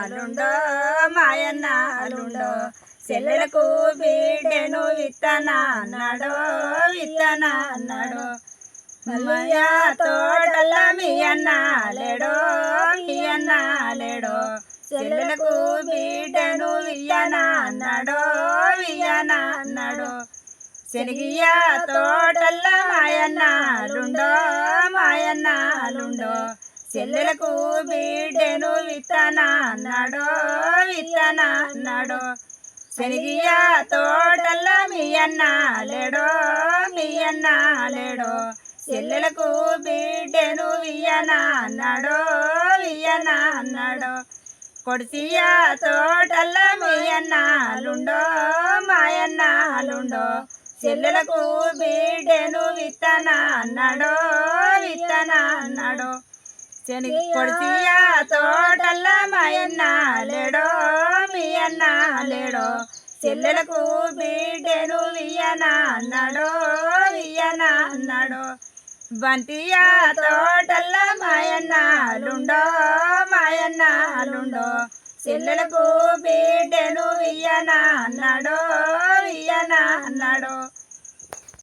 అలుండో మాయన్న అలుండో చెల్లెలకు బిడ్డను విత్తనా అన్నాడో విత్తనా అన్నాడో మయ్య తోటల్ల మీ అన్న లేడో మీ అన్న లేడో చెల్లెలకు బిడ్డను వియ్యనా అన్నాడో వియ్యనా అన్నాడో శనిగియ్య తోటల్ల మాయన్నాలుండో మాయన్నాలుండో చెల్లెలకు బిడ్డను విత్తనా అన్నాడో విత్తనా అన్నాడో శనిగియ్య తోటల్ల మీ అన్న లేడో మీ అన్న లేడో చెల్లెలకు బిడ్డను వియ్యనా అన్నాడో వియ్యనా అన్నాడో కొడిసియ తోటల్ల మీ అన్నాలుండో మాయన్నాలుండో చెల్లెలకు బిడ్డను విత్తనా అన్నాడో విత్తనా అన్నాడో శని కొడిసియ తోటల్ల మాయన్న లేడో మీ అన్న లేడో చెల్లెలకు బిడ్డను వియ్యనా అన్నాడో వియ్యనా అన్నాడో బంతియ తోటల్ల మాయన్నాలుండో మాయన్నాలుండో చెల్లెలకు బిడ్డను వియ్యనా అన్నాడో వియ్యనా అన్నాడో